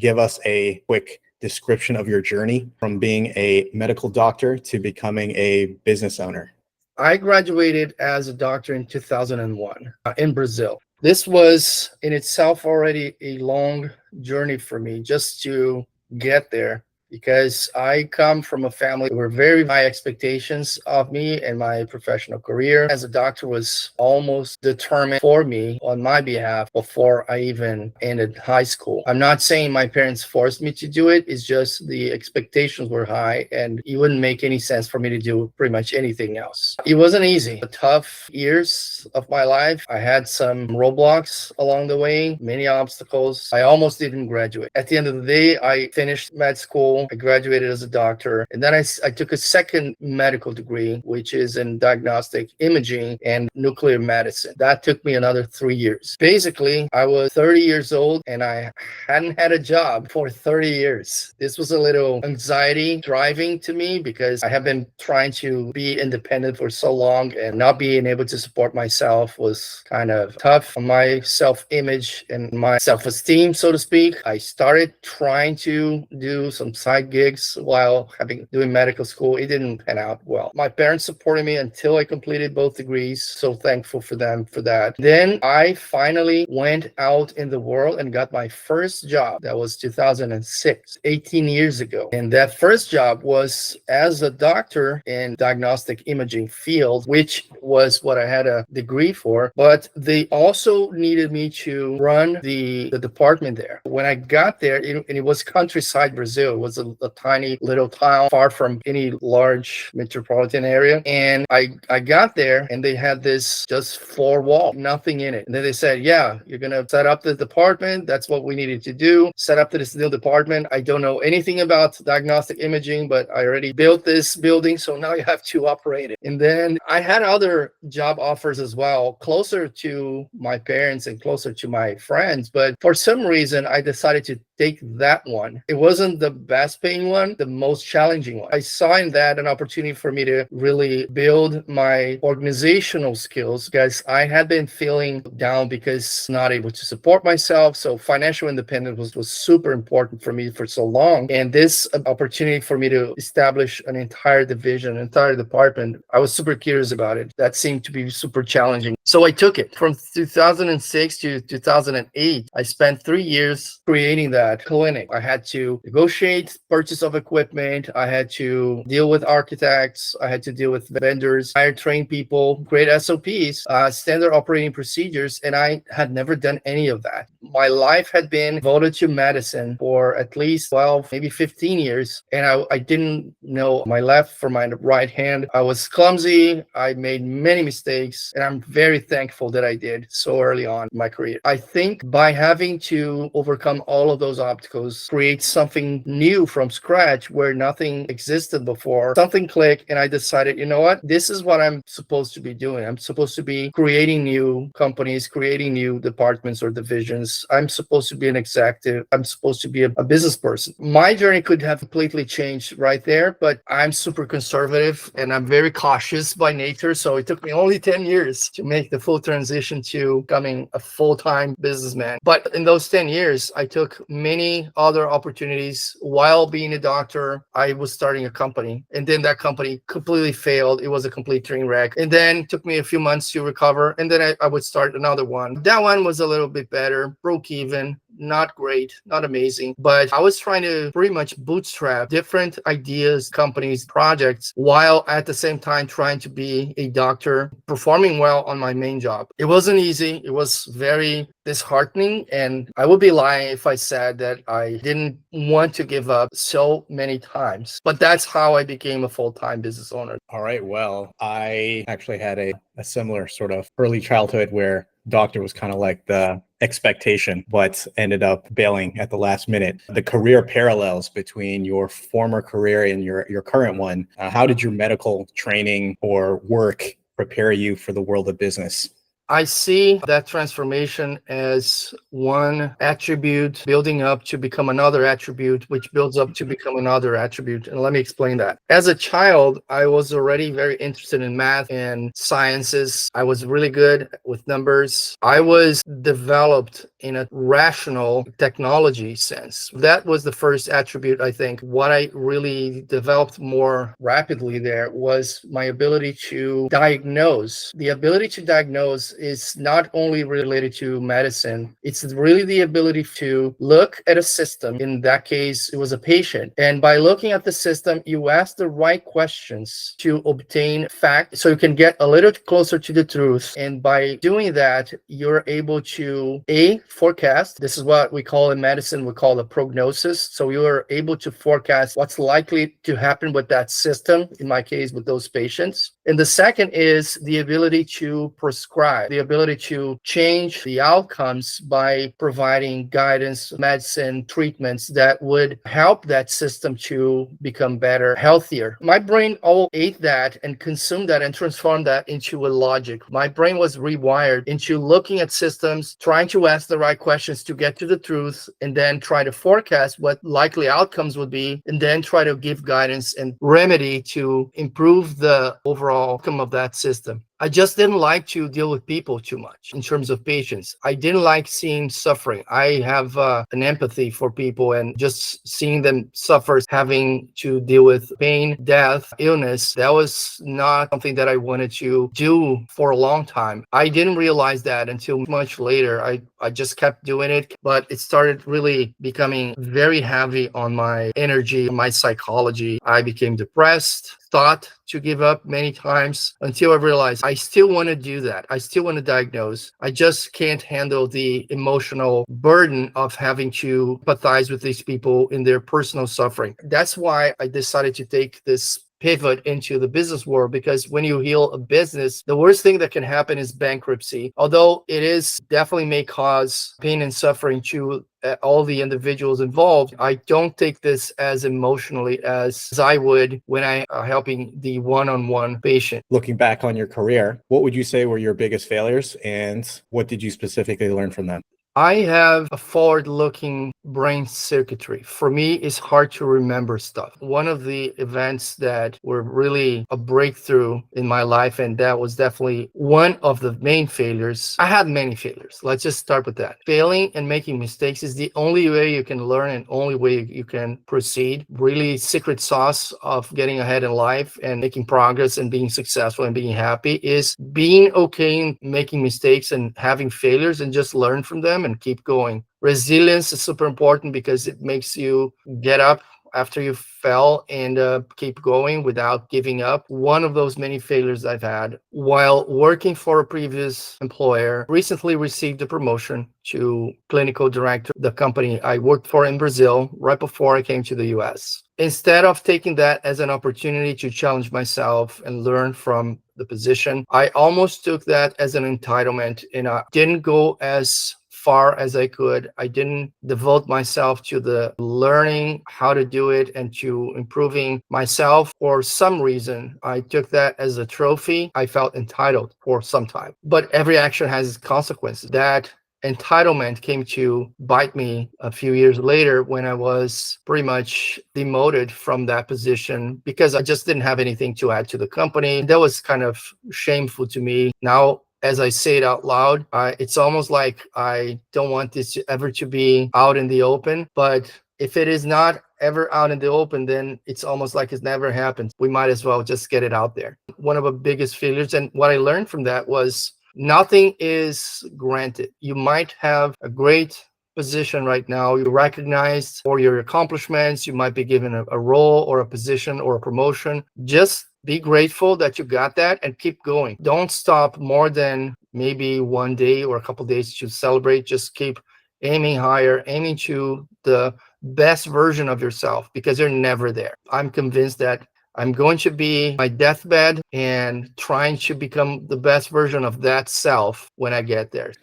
give us a quick description of your journey from being a medical doctor to becoming a business owner? I graduated as a doctor in 2001 in Brazil. This was in itself already a long journey for me just to get there, because I come from a family where very high expectations of me and my professional career as a doctor was almost determined for me on my behalf before I even ended high school. I'm not saying my parents forced me to do it. It's just the expectations were high and it wouldn't make any sense for me to do pretty much anything else. It wasn't easy. Tough years of my life. I had some roadblocks along the way, many obstacles. I almost didn't graduate. At the end of the day, I finished med school. I graduated as a doctor. And then I took a second medical degree, which is in diagnostic imaging and nuclear medicine. That took me another 3 years. Basically, I was 30 years old and I hadn't had a job for 30 years. This was a little anxiety driving to me because I have been trying to be independent for so long, and not being able to support myself was kind of tough on my self-image and my self-esteem, so to speak. I started trying to do some side gigs while doing medical school. It didn't pan out well. My parents supported me until I completed both degrees. So thankful for them for that. Then I finally went out in the world and got my first job. That was 2006, 18 years ago. And that first job was as a doctor in diagnostic imaging field, which was what I had a degree for. But they also needed me to run the department there. When I got there, and it was countryside Brazil. It was a tiny little town far from any large metropolitan area. And I got there and they had this just four wall, nothing in it. And then they said, yeah, you're going to set up the department. That's what we needed to do. Set up this new department. I don't know anything about diagnostic imaging, but I already built this building. So now you have to operate it. And then I had other job offers as well, closer to my parents and closer to my friends. But for some reason, I decided to take that one. It wasn't the best paying one, the most challenging one. I saw in that an opportunity for me to really build my organizational skills, because I had been feeling down because not able to support myself. So financial independence was super important for me for so long. And this opportunity for me to establish an entire division, entire department, I was super curious about it. That seemed to be super challenging. So I took it. From 2006 to 2008, I spent 3 years creating that clinic. I had to negotiate purchase of equipment. I had to deal with architects. I had to deal with vendors, hire trained people, create SOPs, standard operating procedures. And I had never done any of that. My life had been devoted to medicine for at least 12, maybe 15 years. And I didn't know my left from my right hand. I was clumsy. I made many mistakes. And I'm very thankful that I did so early on in my career. I think by having to overcome all of those obstacles, create something new from scratch where nothing existed before, something clicked and I decided, you know what, this is what I'm supposed to be doing. I'm supposed to be creating new companies, creating new departments or divisions. I'm supposed to be an executive. I'm supposed to be a business person. My journey could have completely changed right there, but I'm super conservative and I'm very cautious by nature. So it took me only 10 years to make the full transition to becoming a full-time businessman. But in those 10 years, I took many other opportunities. While being a doctor, I was starting a company, and then that company completely failed. It was a complete train wreck. And then it took me a few months to recover, and then I would start another one. That one was a little bit better, broke even. Not great, not amazing, but I was trying to pretty much bootstrap different ideas, companies, projects, while at the same time trying to be a doctor, performing well on my main job. It wasn't easy. It was very disheartening, and I would be lying if I said that I didn't want to give up so many times. But that's how I became a full-time business owner. All right. Well, I actually had a similar sort of early childhood where doctor was kind of like the expectation, but ended up bailing at the last minute. The career parallels between your former career and your current one. How did your medical training or work prepare you for the world of business? I see that transformation as one attribute building up to become another attribute, which builds up to become another attribute. And let me explain that. As a child, I was already very interested in math and sciences. I was really good with numbers. I was developed in a rational technology sense. That was the first attribute, I think. What I really developed more rapidly there was my ability to diagnose. The ability to diagnose is not only related to medicine, it's really the ability to look at a system. In that case, it was a patient. And by looking at the system, you ask the right questions to obtain fact so you can get a little closer to the truth. And by doing that, you're able to forecast. This is what we call in medicine, we call a prognosis. So you are able to forecast what's likely to happen with that system, in my case, with those patients. And the second is the ability to prescribe, the ability to change the outcomes by providing guidance, medicine, treatments that would help that system to become better, healthier. My brain all ate that and consumed that and transformed that into a logic. My brain was rewired into looking at systems, trying to ask the right questions to get to the truth, and then try to forecast what likely outcomes would be, and then try to give guidance and remedy to improve the overall outcome of that system. I just didn't like to deal with people too much in terms of patients. I didn't like seeing suffering. I have an empathy for people, and just seeing them suffer, having to deal with pain, death, illness, that was not something that I wanted to do for a long time. I didn't realize that until much later. I just kept doing it, but it started really becoming very heavy on my energy, my psychology. I became depressed, thought to give up many times, until I realized I still want to do that. I still want to diagnose. I just can't handle the emotional burden of having to empathize with these people in their personal suffering. That's why I decided to take this pivot into the business world, because when you heal a business, the worst thing that can happen is bankruptcy. Although it is definitely may cause pain and suffering to all the individuals involved, I don't take this as emotionally as I would when I am helping the one-on-one patient. Looking back on your career, what would you say were your biggest failures, and what did you specifically learn from them? I have a forward-looking brain circuitry. For me, it's hard to remember stuff. One of the events that were really a breakthrough in my life, and that was definitely one of the main failures. I had many failures. Let's just start with that. Failing and making mistakes is the only way you can learn and only way you can proceed. Really secret sauce of getting ahead in life and making progress and being successful and being happy is being okay in making mistakes and having failures and just learn from them and keep going. Resilience is super important because it makes you get up after you fell and keep going without giving up. One of those many failures I've had while working for a previous employer, recently received a promotion to clinical director, the company I worked for in Brazil right before I came to the US. Instead of taking that as an opportunity to challenge myself and learn from the position, I almost took that as an entitlement, and I didn't go as far as I could. I didn't devote myself to the learning how to do it and to improving myself. For some reason, I took that as a trophy. I felt entitled for some time, but every action has consequences. That entitlement came to bite me a few years later when I was pretty much demoted from that position because I just didn't have anything to add to the company. That was kind of shameful to me. Now, as I say it out loud, it's almost like I don't want this ever to be out in the open. But if it is not ever out in the open, then it's almost like it's never happened. We might as well just get it out there. One of the biggest failures, and what I learned from that was nothing is granted. You might have a great position right now, you're recognized for your accomplishments, you might be given a role or a position or a promotion. Just be grateful that you got that and keep going. Don't stop more than maybe one day or a couple days to celebrate. Just keep aiming higher, aiming to the best version of yourself, because you're never there. I'm convinced that I'm going to be my deathbed and trying to become the best version of that self when I get there.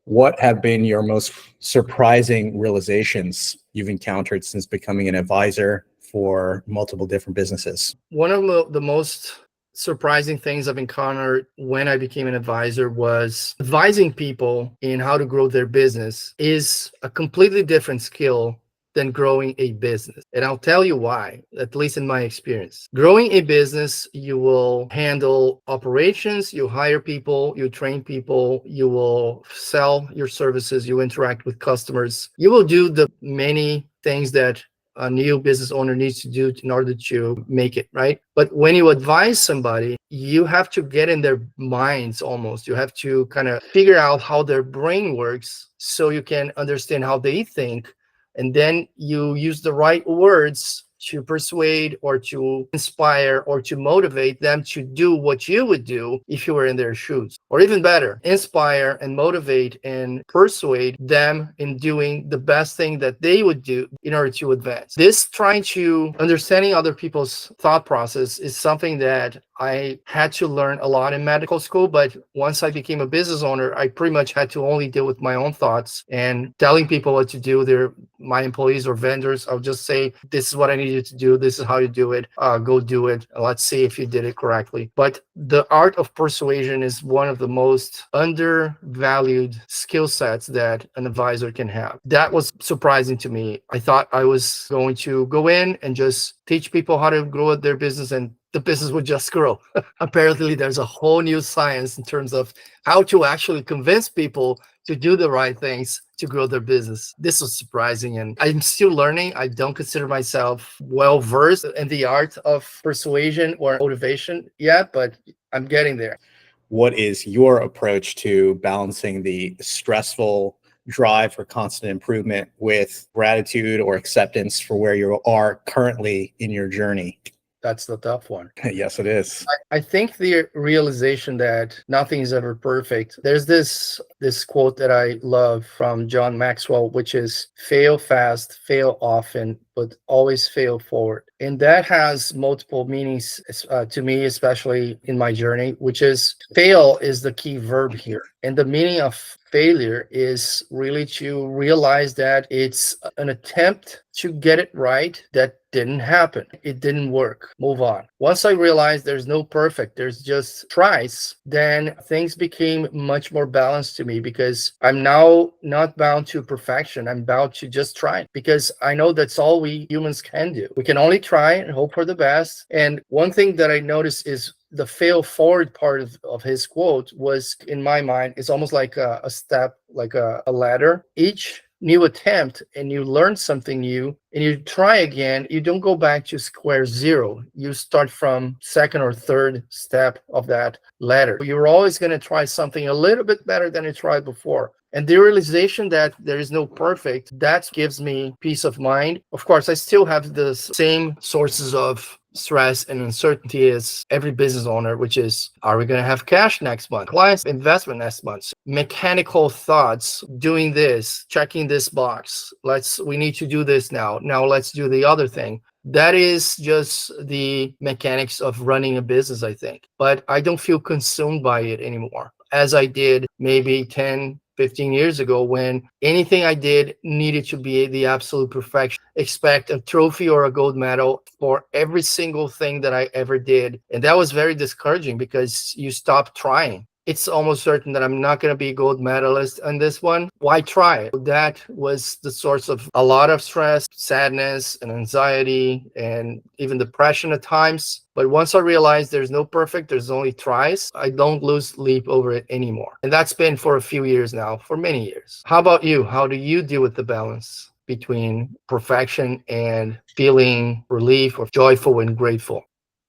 What have been your most surprising realizations you've encountered since becoming an advisor for multiple different businesses? One of the most surprising things I've encountered when I became an advisor was advising people in how to grow their business is a completely different skill than growing a business. And I'll tell you why, at least in my experience. Growing a business, you will handle operations, you hire people, you train people, you will sell your services, you interact with customers, you will do the many things that a new business owner needs to do in order to make it, right? But when you advise somebody, you have to get in their minds almost. You have to kind of figure out how their brain works so you can understand how they think, and then you use the right words to persuade or to inspire or to motivate them to do what you would do if you were in their shoes. Or even better, inspire and motivate and persuade them in doing the best thing that they would do in order to advance. This trying to understanding other people's thought process is something that I had to learn a lot in medical school, but once I became a business owner, I pretty much had to only deal with my own thoughts and telling people what to do. My employees or vendors, I'll just say, this is what I need you to do. This is how you do it. Go do it. Let's see if you did it correctly. But the art of persuasion is one of the most undervalued skill sets that an advisor can have. That was surprising to me. I thought I was going to go in and just teach people how to grow their business and the business would just grow. Apparently, there's a whole new science in terms of how to actually convince people to do the right things to grow their business. This was surprising, and I'm still learning. I don't consider myself well versed in the art of persuasion or motivation yet, but I'm getting there. What is your approach to balancing the stressful drive for constant improvement with gratitude or acceptance for where you are currently in your journey? That's the tough one. Yes, it is. I think the realization that nothing is ever perfect. There's this quote that I love from John Maxwell, which is fail fast, fail often, but always fail forward. And that has multiple meanings to me, especially in my journey, which is fail is the key verb here. And the meaning of failure is really to realize that it's an attempt to get it right that didn't happen. It didn't work. Move on. Once I realized there's no perfect, there's just tries, then things became much more balanced to me because I'm now not bound to perfection. I'm bound to just try because I know that's all we humans can do. We can only try and hope for the best. And one thing that I noticed is the fail forward part of his quote was, in my mind, it's almost like a step, like a ladder. Each new attempt and you learn something new and you try again, you don't go back to square zero. You start from second or third step of that ladder. You're always going to try something a little bit better than you tried before. And the realization that there is no perfect, that gives me peace of mind. Of course, I still have the same sources of stress and uncertainty as every business owner, which is, are we going to have cash next month? Clients investment next month? Mechanical thoughts, doing this, checking this box. We need to do this now. Now let's do the other thing. That is just the mechanics of running a business, I think. But I don't feel consumed by it anymore, as I did maybe 10, 15 years ago, when anything I did needed to be the absolute perfection. Expect a trophy or a gold medal for every single thing that I ever did. And that was very discouraging because you stop trying. It's almost certain that I'm not going to be a gold medalist on this one. Why try it? That was the source of a lot of stress, sadness, and anxiety, and even depression at times. But once I realized there's no perfect, there's only tries, I don't lose sleep over it anymore. And that's been for a few years now, for many years. How about you? How do you deal with the balance between perfection and feeling relief or joyful and grateful?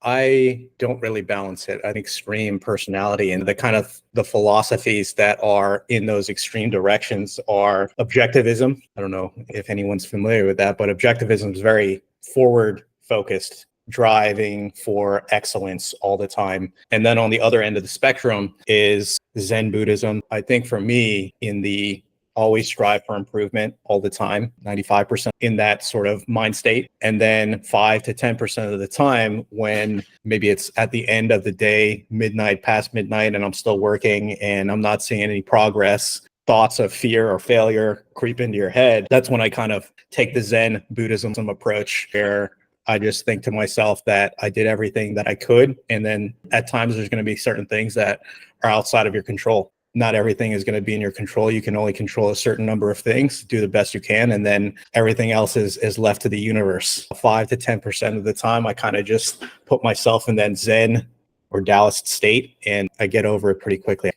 I don't really balance it. An extreme personality and the philosophies that are in those extreme directions are objectivism. I don't know if anyone's familiar with that, but objectivism is very forward focused, driving for excellence all the time. And then on the other end of the spectrum is Zen Buddhism. I think for me, in the always strive for improvement all the time, 95% in that sort of mind state. And then 5 to 10% of the time when maybe it's at the end of the day, past midnight, and I'm still working and I'm not seeing any progress, thoughts of fear or failure creep into your head. That's when I kind of take the Zen Buddhism approach where I just think to myself that I did everything that I could. And then at times there's going to be certain things that are outside of your control. Not everything is going to be in your control. You can only control a certain number of things, do the best you can. And then everything else is left to the universe. 5 to 10% of the time, I kind of just put myself in that Zen or Taoist state, and I get over it pretty quickly.